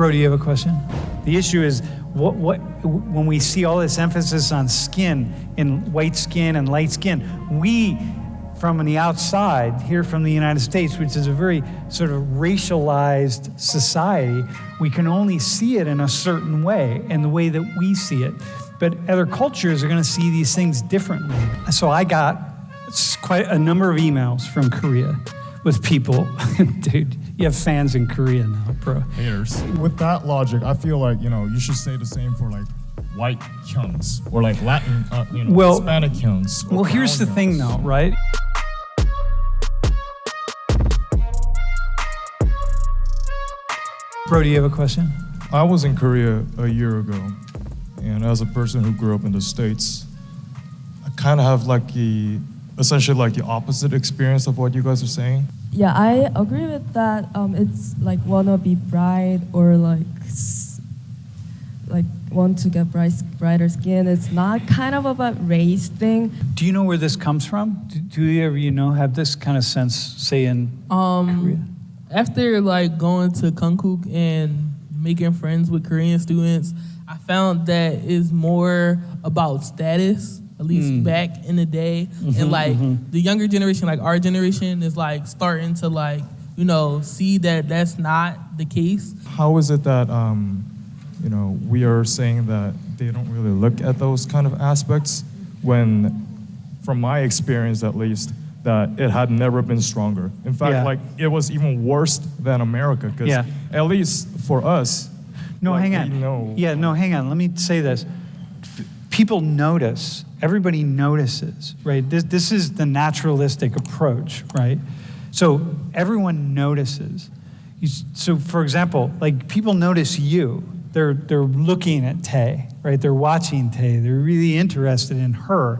Bro, do you have a question? The issue is what when we see all this emphasis on skin and white skin and light skin, we from the outside here from the United States, which is a very sort of racialized society, we can only see it in a certain way and the way that we see it. But other cultures are going to see these things differently. So I got quite a number of emails from Korea with people. Dude, you have fans in Korea now, bro. Haters. With that logic, I feel like, you should say the same for like white Hyeongs or like Latin, Hispanic Hyeongs. Well, here's the thing though, right? Bro, do you have a question? I was in Korea a year ago, and as a person who grew up in the States, I kind of have essentially the opposite experience of what you guys are saying. Yeah, I agree with that. It's like wanna be bright or like want to get brighter skin. It's not kind of about race thing. Do you know where this comes from? Do you ever, have this kind of sense, say in Korea? After going to Konkuk and making friends with Korean students, I found that it's more about status, at least back in the day. And the younger generation, our generation, is starting to see that that's not the case. How is it that we are saying that they don't really look at those kind of aspects when, from my experience at least, that it had never been stronger. In fact, it was even worse than America, because at least for us. No, hang on. Hang on. Let me say this. People notice. Everybody notices, right? This is the naturalistic approach, right? So everyone notices. So, for example, people notice you. They're looking at Tae, right? They're watching Tae. They're really interested in her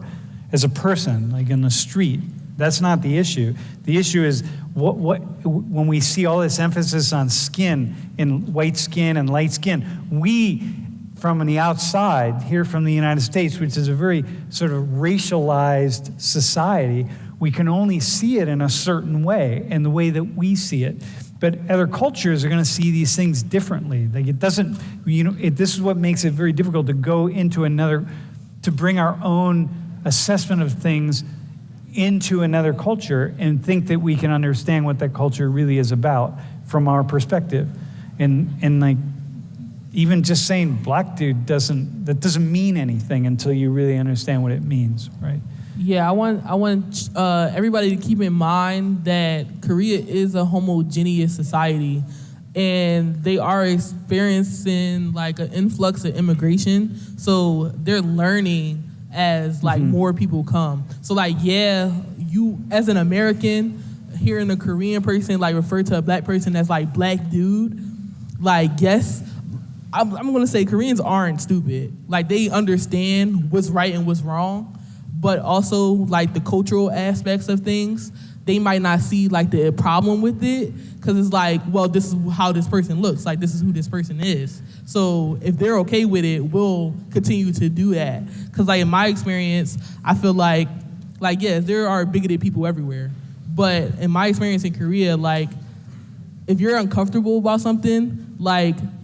as a person, in the street. That's not the issue. The issue is when we see all this emphasis on skin and white skin and light skin, we from the outside here from the United States, which is a very sort of racialized society, we can only see it in a certain way and the way that we see it. But other cultures are going to see these things differently. It doesn't, this is what makes it very difficult to go into to bring our own assessment of things into another culture and think that we can understand what that culture really is about from our perspective. And even just saying black dude doesn't mean anything until you really understand what it means, right? Yeah, I want everybody to keep in mind that Korea is a homogeneous society, and they are experiencing an influx of immigration. So they're learning as more people come. So you as an American hearing a Korean person refer to a black person as black dude, yes, I'm gonna say Koreans aren't stupid. They understand what's right and what's wrong, but also the cultural aspects of things, they might not see the problem with it, because it's well, this is how this person looks, this is who this person is. So if they're okay with it, we'll continue to do that. Because in my experience, I feel yes, there are bigoted people everywhere. But in my experience in Korea, if you're uncomfortable about something,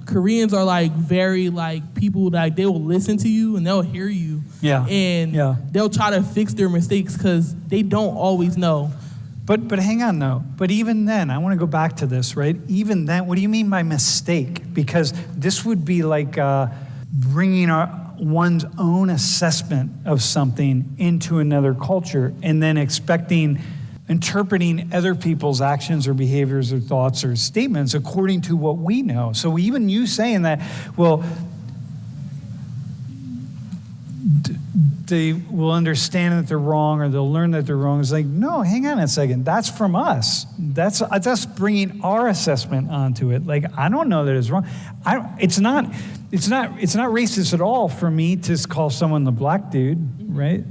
Koreans are very people that they will listen to you and they'll hear you. They'll try to fix their mistakes because they don't always know. But hang on though. But even then, I want to go back to this, right? Even then, what do you mean by mistake? Because this would be bringing one's own assessment of something into another culture and then interpreting other people's actions or behaviors or thoughts or statements according to what we know. So even you saying that, well, they will understand that they're wrong or they'll learn that they're wrong. It's no, hang on a second. That's from us. That's us bringing our assessment onto it. I don't know that it's wrong. It's not racist at all for me to call someone the black dude, right?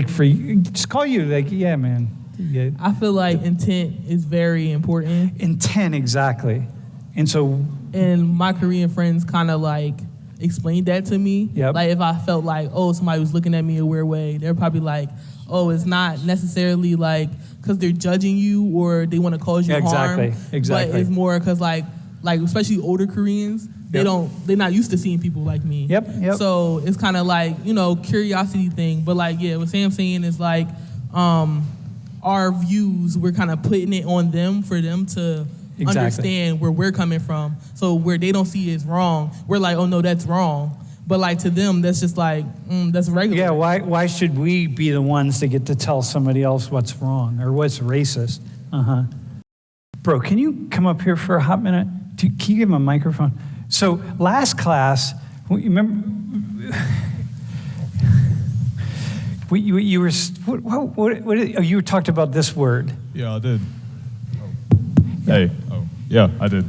For you, just call you yeah, man. Yeah. I feel intent is very important. Intent, exactly. And my Korean friends kind of explained that to me. Yep. If I felt somebody was looking at me a weird way, they're probably it's not necessarily because they're judging you or they want to cause you harm. Exactly. But it's more because like especially older Koreans, they're not used to seeing people like me. Yep. So it's kind of like, curiosity thing. But like, what Sam's saying is like, our views, we're kind of putting it on them for them to understand where we're coming from. So where they don't see it as wrong, we're like, oh no, that's wrong. But like to them, that's just like, that's regular. Yeah, why should we be the ones that get to tell somebody else what's wrong or what's racist? Bro, can you come up here for a hot minute? Can you give him a microphone? So last class, remember, you talked about this word. Yeah, I did. Hey. Oh, yeah, I did.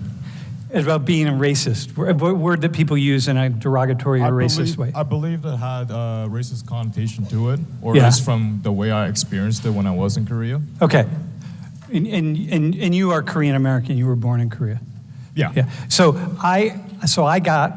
It's about being a racist. What word that people use in a derogatory or racist way? I believe that had a racist connotation to it, or at least from the way I experienced it when I was in Korea. Okay. And you are Korean American. You were born in Korea. Yeah. So I got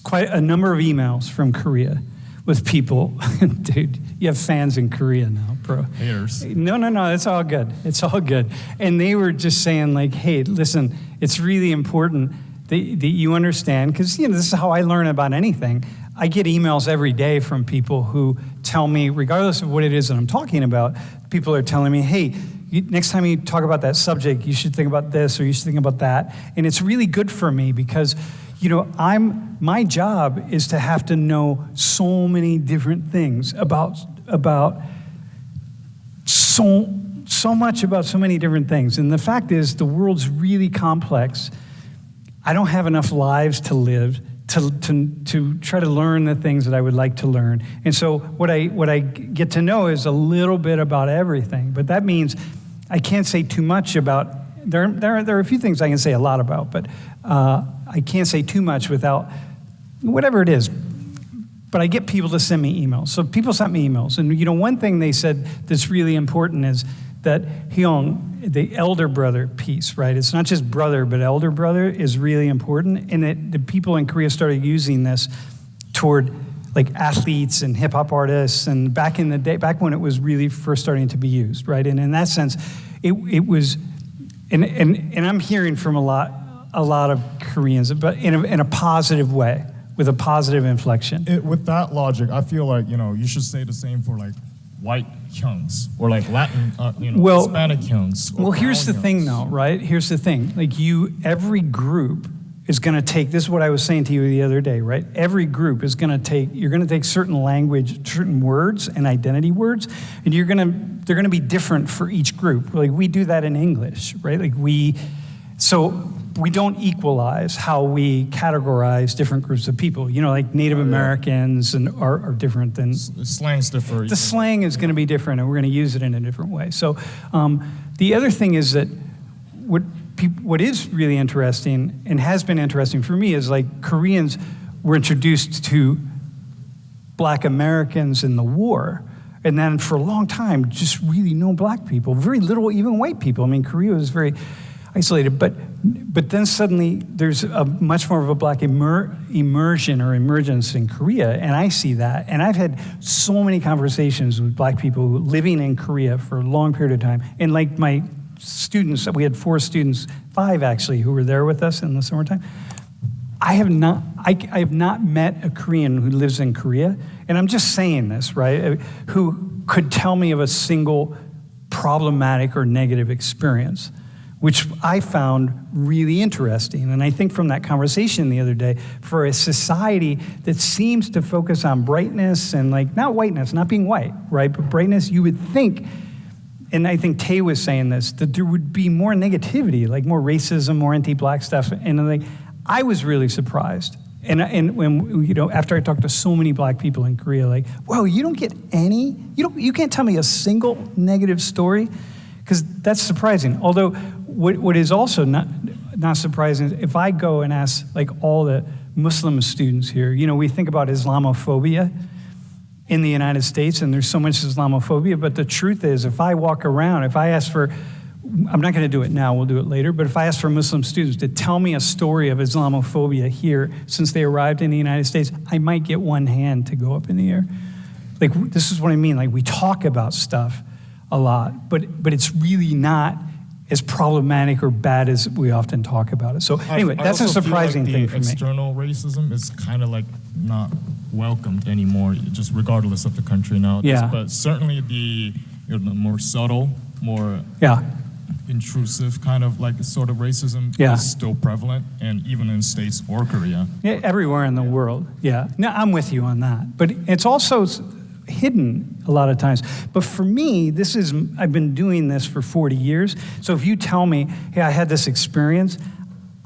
quite a number of emails from Korea with people. Dude, you have fans in Korea now, bro. Haters. No, it's all good. It's all good. And they were just saying like, hey, listen, it's really important that you understand, because this is how I learn about anything. I get emails every day from people who tell me, regardless of what it is that I'm talking about, people are telling me, hey, next time you talk about that subject, you should think about this or you should think about that. And it's really good for me because, my job is to have to know so many different things about so much about so many different things. And the fact is, the world's really complex. I don't have enough lives to live to try to learn the things that I would like to learn. And so what I get to know is a little bit about everything. But that means I can't say too much about. There are a few things I can say a lot about, but I can't say too much without whatever it is. But I get people to send me emails. So people sent me emails. And one thing they said that's really important is that Hyeong, the elder brother piece, right? It's not just brother, but elder brother is really important. And that the people in Korea started using this toward like athletes and hip hop artists, and back in the day, back when it was really first starting to be used, right? And in that sense, it was, and I'm hearing from a lot of Koreans, but in a positive way, with a positive inflection. With that logic, I feel like you should say the same for like white Hyeongs or like Latin, Hispanic Hyeongs. Well, here's the thing, though, right? Here's the thing. Like every group is going to take. This is what I was saying to you the other day, right? Every group is going to take. You're going to take certain language, certain words, and identity words, and they're going to be different for each group. Like we do that in English, right? So we don't equalize how we categorize different groups of people. Like Native Americans are different than... Slang's different. The slang is going to be different, and we're going to use it in a different way. So the other thing is that what is really interesting, and has been interesting for me, is like Koreans were introduced to Black Americans in the war. And then for a long time, just really no Black people, very little even white people. I mean, Korea was very isolated, but then suddenly there's a much more of a Black immersion or emergence in Korea, and I see that. And I've had so many conversations with Black people living in Korea for a long period of time. And like my students, we had 5 actually, who were there with us in the summertime. I have not met a Korean who lives in Korea, and I'm just saying this, right, who could tell me of a single problematic or negative experience, which I found really interesting. And I think from that conversation the other day, for a society that seems to focus on brightness and like, not whiteness, not being white, right, but brightness, you would think, and I think Tay was saying this, that there would be more negativity, like more racism, more anti-Black stuff. And like, I was really surprised. And when, after I talked to so many Black people in Korea, like, whoa, you don't get any, you can't tell me a single negative story, because that's surprising. Although what is also not surprising is if I go and ask like all the Muslim students here, we think about Islamophobia in the United States, and there's so much Islamophobia, but the truth is, if I walk around, if I ask for, I'm not going to do it now, we'll do it later, but if I ask for Muslim students to tell me a story of Islamophobia here since they arrived in the United States, I might get one hand to go up in the air. Like, this is what I mean, like we talk about stuff, a lot, but it's really not as problematic or bad as we often talk about it. So anyway, that's a also feel surprising like thing the for me. external racism is kind of like not welcomed anymore, just regardless of the country nowadays. Yeah. But certainly the more subtle, more Yeah. intrusive kind of like sort of racism Yeah. is still prevalent, and even in States or Korea. Yeah, everywhere in the world. Yeah. No, I'm with you on that. But it's also hidden a lot of times. But for me, I've been doing this for 40 years. So if you tell me, hey, I had this experience,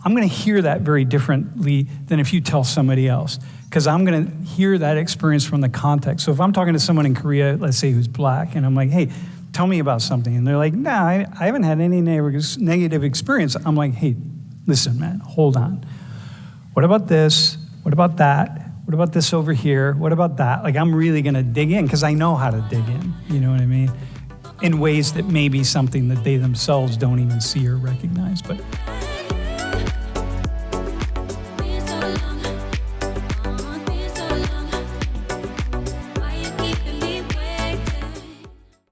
I'm going to hear that very differently than if you tell somebody else. Because I'm going to hear that experience from the context. So if I'm talking to someone in Korea, let's say who's black, and I'm like, hey, tell me about something. And they're like, nah, I haven't had any negative experience. I'm like, hey, listen, man, hold on. What about this? What about that? What about this over here? What about that? Like, I'm really going to dig in because I know how to dig in. You know what I mean? In ways that may be something that they themselves don't even see or recognize. But